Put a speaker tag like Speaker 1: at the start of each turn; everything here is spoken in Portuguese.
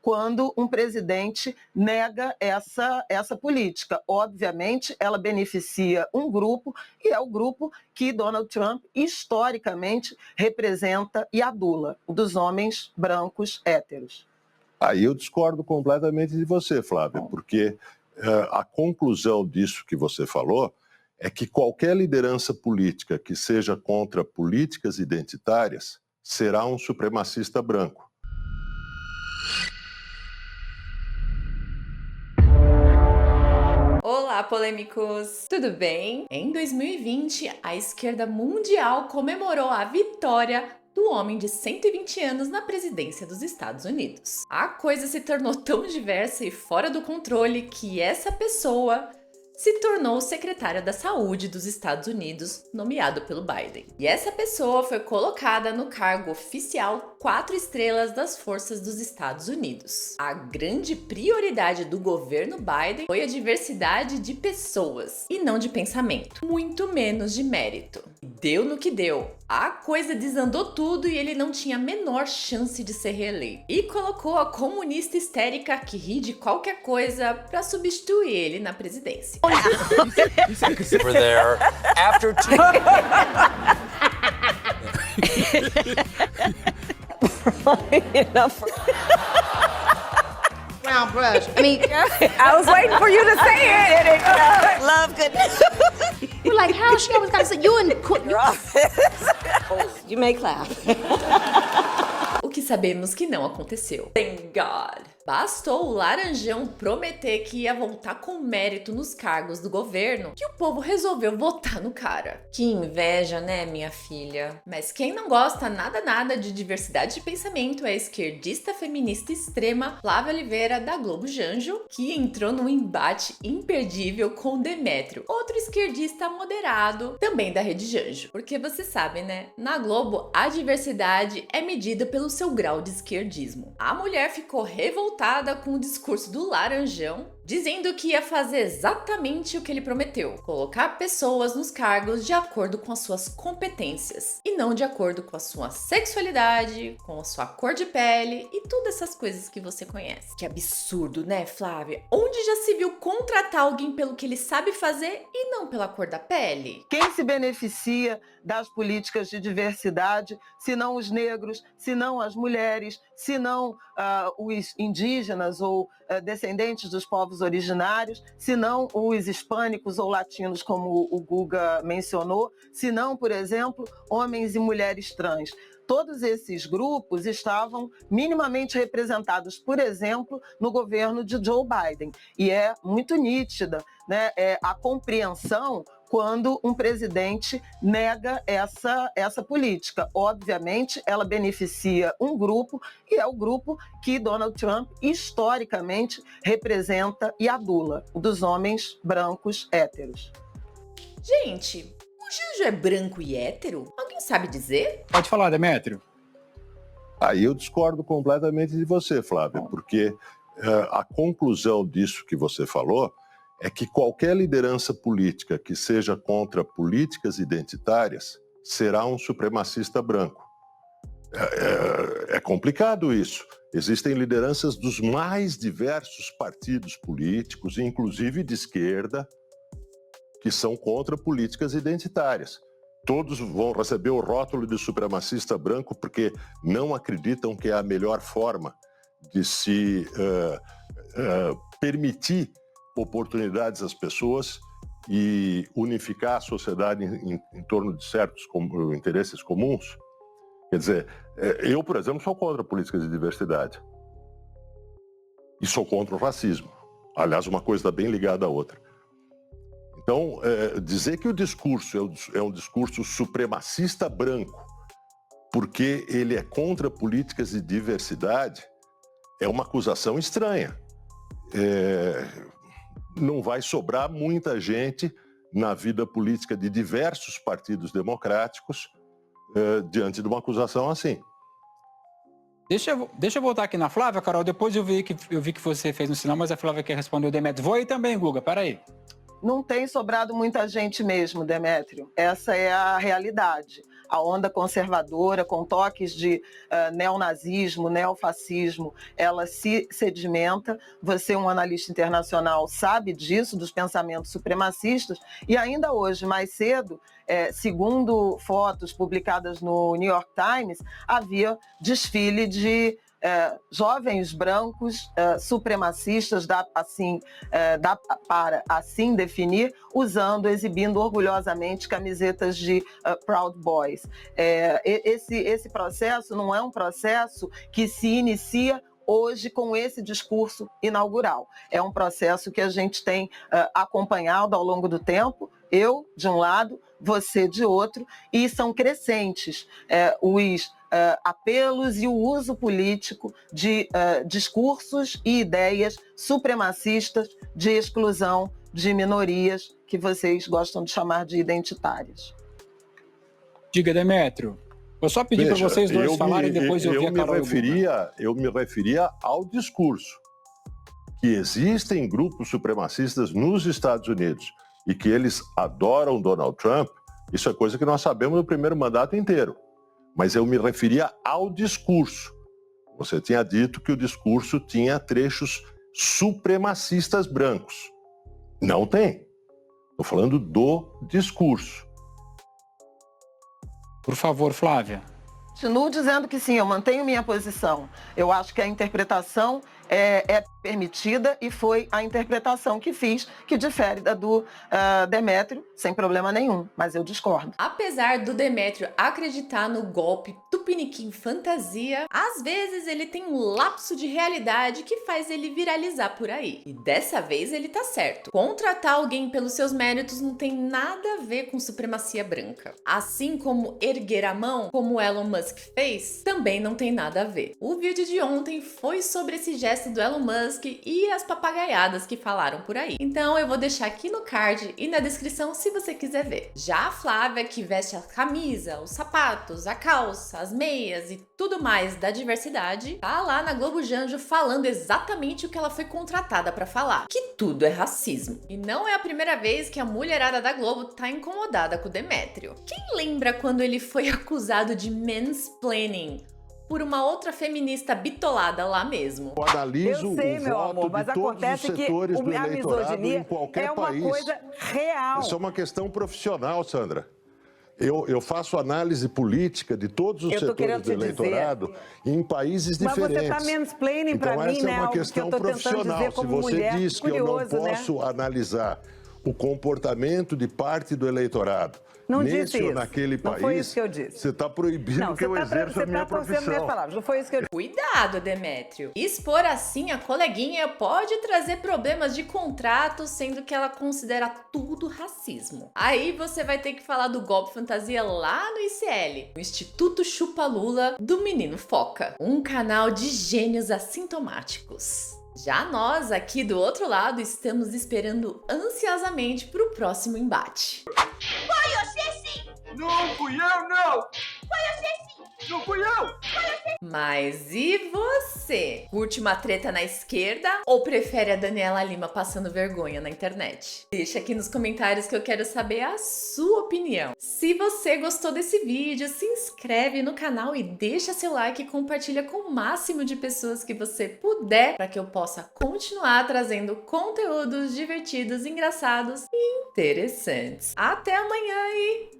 Speaker 1: quando um presidente nega essa política. Obviamente, ela beneficia um grupo, e é o grupo que Donald Trump historicamente representa e adula, o dos homens brancos héteros.
Speaker 2: Aí eu discordo completamente de você, Flávia, porque a conclusão disso que você falou é que qualquer liderança política que seja contra políticas identitárias será um supremacista branco.
Speaker 3: Olá, polêmicos! Tudo bem? Em 2020, a esquerda mundial comemorou a vitória do homem de 120 anos na presidência dos Estados Unidos. A coisa se tornou tão diversa e fora do controle que essa pessoa se tornou secretária da Saúde dos Estados Unidos, nomeado pelo Biden. E essa pessoa foi colocada no cargo oficial 4 estrelas das Forças dos Estados Unidos. A grande prioridade do governo Biden foi a diversidade de pessoas e não de pensamento, muito menos de mérito. E deu no que deu. A coisa desandou tudo e ele não tinha a menor chance de ser reeleito. E colocou a comunista histérica que ri de qualquer coisa para substituir ele na presidência.
Speaker 4: We're there after
Speaker 5: Brown brush. I mean,
Speaker 6: I was waiting for you to say it.
Speaker 5: love goodness. We're like, how she always got to say you and you may clap.
Speaker 3: O que sabemos que não aconteceu. Thank God! Bastou o Laranjão prometer que ia voltar com mérito nos cargos do governo que o povo resolveu votar no cara. Que inveja, né, minha filha? Mas quem não gosta nada de diversidade de pensamento é a esquerdista feminista extrema Flávia Oliveira da Globo Janjo, que entrou num embate imperdível com Demétrio, outro esquerdista moderado, também da Rede Janjo. Porque você sabe, né? Na Globo, a diversidade é medida pelo seu grau de esquerdismo. A mulher ficou revoltada com o discurso do Laranjão, dizendo que ia fazer exatamente o que ele prometeu: colocar pessoas nos cargos de acordo com as suas competências e não de acordo com a sua sexualidade, com a sua cor de pele e todas essas coisas que você conhece. Que absurdo, né, Flávia? Onde já se viu contratar alguém pelo que ele sabe fazer e não pela cor da pele?
Speaker 1: Quem se beneficia das políticas de diversidade, se não os negros, se não as mulheres, se não os indígenas ou descendentes dos povos originários, se não os hispânicos ou latinos, como o Guga mencionou, se não, por exemplo, homens e mulheres trans. Todos esses grupos estavam minimamente representados, por exemplo, no governo de Joe Biden. E é muito nítida, né, a compreensão quando um presidente nega essa política. Obviamente, ela beneficia um grupo, e é o grupo que Donald Trump historicamente representa e adula, o dos homens brancos héteros.
Speaker 3: Gente, o Janjo é branco e hétero? Alguém sabe dizer?
Speaker 7: Pode falar, Demétrio.
Speaker 2: Aí eu discordo completamente de você, Flávia, porque a conclusão disso que você falou é que qualquer liderança política que seja contra políticas identitárias será um supremacista branco. É complicado isso. Existem lideranças dos mais diversos partidos políticos, inclusive de esquerda, que são contra políticas identitárias. Todos vão receber o rótulo de supremacista branco porque não acreditam que é a melhor forma de se permitir oportunidades às pessoas e unificar a sociedade em torno de certos interesses comuns. Quer dizer, eu, por exemplo, sou contra políticas de diversidade. E sou contra o racismo. Aliás, uma coisa está bem ligada à outra. Então, dizer que o discurso é um discurso supremacista branco porque ele é contra políticas de diversidade é uma acusação estranha. Não vai sobrar muita gente na vida política de diversos partidos democráticos diante de uma acusação assim.
Speaker 7: Deixa eu voltar aqui na Flávia, Carol. Depois eu vi que você fez um sinal, mas a Flávia quer responder o Demétrio. Vou aí também, Guga, peraí.
Speaker 1: Não tem sobrado muita gente mesmo, Demétrio. Essa é a realidade. a onda conservadora, com toques de neonazismo, neofascismo, ela se sedimenta. Você, um analista internacional, sabe disso, dos pensamentos supremacistas, e ainda hoje, mais cedo, segundo fotos publicadas no New York Times, havia desfile de jovens brancos supremacistas, dá para assim definir, exibindo orgulhosamente camisetas de Proud Boys. Esse processo não é um processo que se inicia hoje com esse discurso inaugural. É um processo que a gente tem acompanhado ao longo do tempo, eu de um lado, você de outro, e são crescentes os apelos e o uso político de discursos e ideias supremacistas de exclusão de minorias que vocês gostam de chamar de identitárias.
Speaker 7: Diga, Demétrio. Eu só pedi para vocês dois falarem, depois eu vi a Carol.
Speaker 2: Eu me referia ao discurso. Que existem grupos supremacistas nos Estados Unidos e que eles adoram Donald Trump, isso é coisa que nós sabemos no primeiro mandato inteiro. Mas eu me referia ao discurso. Você tinha dito que o discurso tinha trechos supremacistas brancos. Não tem. Estou falando do discurso.
Speaker 7: Por favor, Flávia.
Speaker 1: Continuo dizendo que sim, eu mantenho minha posição. Eu acho que a interpretação é permitida e foi a interpretação que fiz, que difere da do Demétrio, sem problema nenhum, mas eu discordo.
Speaker 3: Apesar do Demétrio acreditar no golpe Tupiniquim Fantasia, às vezes ele tem um lapso de realidade que faz ele viralizar por aí. E dessa vez ele tá certo. Contratar alguém pelos seus méritos não tem nada a ver com supremacia branca. Assim como erguer a mão, como Elon Musk fez, também não tem nada a ver. O vídeo de ontem foi sobre esse gesto do Elon Musk e as papagaiadas que falaram por aí. Então eu vou deixar aqui no card e na descrição se você quiser ver. Já a Flávia, que veste a camisa, os sapatos, a calça, as meias e tudo mais da diversidade, tá lá na Globo Janjo falando exatamente o que ela foi contratada pra falar, que tudo é racismo. E não é a primeira vez que a mulherada da Globo tá incomodada com o Demétrio. Quem lembra quando ele foi acusado de mansplaining por uma outra feminista bitolada lá mesmo?
Speaker 2: Eu analiso
Speaker 6: Eu sei,
Speaker 2: o
Speaker 6: meu
Speaker 2: voto
Speaker 6: amor, mas
Speaker 2: de todos
Speaker 6: acontece
Speaker 2: os
Speaker 6: que
Speaker 2: setores do
Speaker 6: a
Speaker 2: eleitorado
Speaker 6: misoginia
Speaker 2: em qualquer
Speaker 6: é uma
Speaker 2: país.
Speaker 6: coisa real.
Speaker 2: Isso é uma questão profissional, Sandra. Eu faço análise política de todos os setores do eleitorado em países diferentes.
Speaker 6: Mas você está mansplaining para mim,
Speaker 2: essa
Speaker 6: né?
Speaker 2: é uma
Speaker 6: Algo que eu
Speaker 2: questão
Speaker 6: estou tentando
Speaker 2: profissional.
Speaker 6: dizer como
Speaker 2: Se você
Speaker 6: mulher.
Speaker 2: diz que
Speaker 6: Curioso,
Speaker 2: eu não posso analisar o comportamento de parte do eleitorado
Speaker 6: não
Speaker 2: nesse
Speaker 6: disse
Speaker 2: ou
Speaker 6: isso.
Speaker 2: naquele
Speaker 6: não
Speaker 2: país,
Speaker 6: foi isso que eu disse.
Speaker 2: você está proibindo que eu exerça a minha profissão.
Speaker 6: Minhas palavras. Não foi isso que eu disse.
Speaker 3: Cuidado, Demétrio. Expor assim a coleguinha pode trazer problemas de contrato, sendo que ela considera tudo racismo. Aí você vai ter que falar do golpe fantasia lá no ICL, o Instituto Chupa Lula do Menino Foca, um canal de gênios assintomáticos. Já nós, aqui do outro lado, estamos esperando ansiosamente pro próximo embate.
Speaker 8: Foi você sim!
Speaker 9: Não fui eu, não!
Speaker 8: Foi você sim!
Speaker 9: Não fui eu!
Speaker 3: Mas e você? Curte uma treta na esquerda ou prefere a Daniela Lima passando vergonha na internet? Deixa aqui nos comentários que eu quero saber a sua opinião. Se você gostou desse vídeo, se inscreve no canal e deixa seu like e compartilha com o máximo de pessoas que você puder para que eu possa continuar trazendo conteúdos divertidos, engraçados e interessantes. Até amanhã e